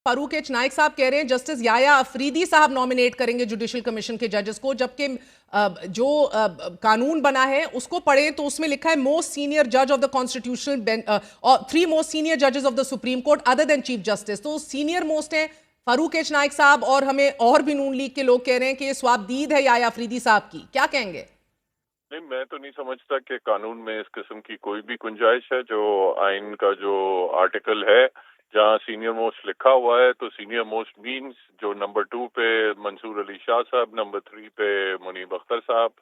Farooq H Naik साहब कह रहे हैं जस्टिस याया अफरीदी साहब नॉमिनेट करेंगे जुडिशल कमीशन के जजेस को, जबकि जो कानून बना है उसको पढ़े तो उसमें लिखा है मोस्ट सीनियर जज ऑफ द कॉन्स्टिट्यूशनल और 3 मोस्ट सीनियर जजेस of the supreme court other than chief justice. तो सीनियर मोस्ट है फारूक एच नाइक साहब, और हमें और भी नून लीग के लोग कह रहे हैं कि ये स्वाबदीद है याया अफरीदी साहब की। क्या कहेंगे? नहीं, मैं तो नहीं समझता कि कानून में इस किस्म की कोई भी गुंजाइश है। जो आइन का जो आर्टिकल है जहाँ सीनियर मोस्ट लिखा हुआ है, तो सीनियर मोस्ट मींस जो नंबर 2 पे मंसूर अली शाह साहब, नंबर 3 पे मुनीब अख्तर साहब।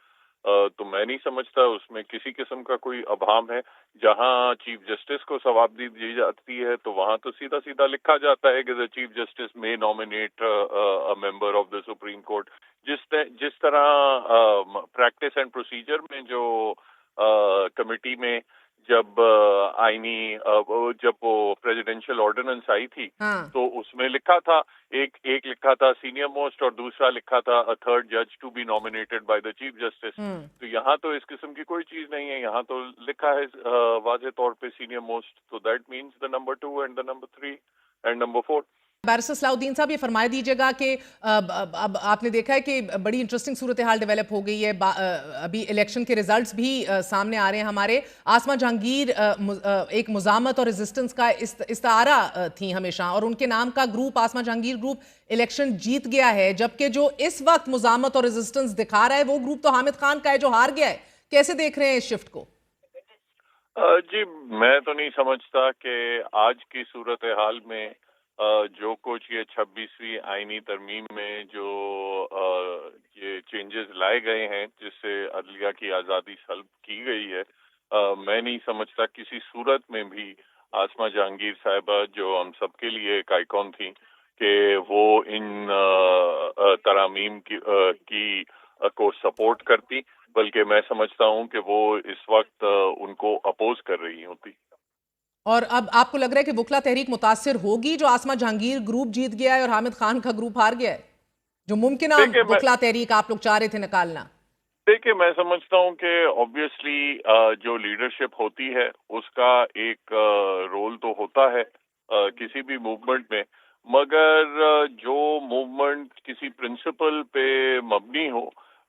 तो मैं नहीं समझता उसमें किसी किस्म का कोई अभाम है। जहाँ चीफ जस्टिस को सवाबदीद दी जाती है तो वहाँ तो सीधा सीधा लिखा जाता है कि द चीफ जस्टिस में nominate a member of the supreme court. जिस तरह प्रैक्टिस एंड प्रोसीजर में जो कमेटी में जब जब वो प्रेसिडेंशियल ऑर्डिनेंस आई थी, हाँ। तो उसमें लिखा था, एक लिखा था सीनियर मोस्ट और दूसरा लिखा था अ थर्ड जज to be nominated by the chief justice. तो यहाँ तो इस किस्म की कोई चीज नहीं है। यहाँ तो लिखा है वाज़ेह तौर पे सीनियर मोस्ट, तो that means the number 2 and the number 3 and number 4। Barrister Salahuddin साहब, ये फरमाया दीजिएगा कि अब आपने देखा है कि बड़ी इंटरेस्टिंग सूरत हाल डेवलप हो गई है। अभी इलेक्शन के रिजल्ट्स भी सामने आ रहे हैं हमारे। आसमा जहांगीर एक मुजामत और रेजिस्टेंस का इस्तारा थी हमेशा, और उनके नाम का ग्रुप आसमा जहांगीर ग्रुप इलेक्शन जीत गया है, जबकि जो इस वक्त मुजामत और रेजिस्टेंस दिखा रहा है वो ग्रुप तो हामिद खान का है जो हार गया है। कैसे देख रहे हैं इस शिफ्ट को? जी, मैं तो नहीं समझता कि आज की सूरत हाल में जो कुछ ये 26वीं आईनी तरमीम में जो ये चेंजेस लाए गए हैं जिससे अदलिया की आज़ादी सल्ब की गई है, मैं नहीं समझता किसी सूरत में भी आसमा जहांगीर साहिबा, जो हम सबके लिए एक आइकॉन थी, कि वो इन तरामीम को सपोर्ट करती। बल्कि मैं समझता हूं कि वो इस वक्त उनको अपोज कर रही होती। और अब आपको लग रहा है कि वुकला तहरीक मुतासिर होगी जो आसमा जहांगीर ग्रुप जीत गया है और हामिद खान का ग्रुप हार गया है, जो मुमकिन देखिए मैं वुकला तहरीक आप लोग चाह रहे थे निकालना? देखिए मैं समझता हूं कि ऑब्वियसली जो लीडरशिप होती है उसका एक रोल तो होता है किसी भी मूवमेंट में। मगर जो मूवमेंट किसी प्रिंसिपल पे मबनी हो,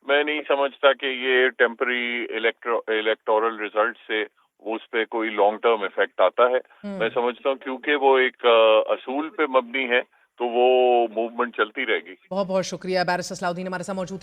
मैं नहीं समझता कि ये टेम्पररी इलेक्टोरल रिजल्ट से उस पे कोई लॉन्ग टर्म इफेक्ट आता है। मैं समझता हूँ क्योंकि वो एक असूल पे मबनी है, तो वो मूवमेंट चलती रहेगी। बहुत बहुत शुक्रिया। बैरिस्टर सलाउद्दीन हमारे साथ मौजूद थे।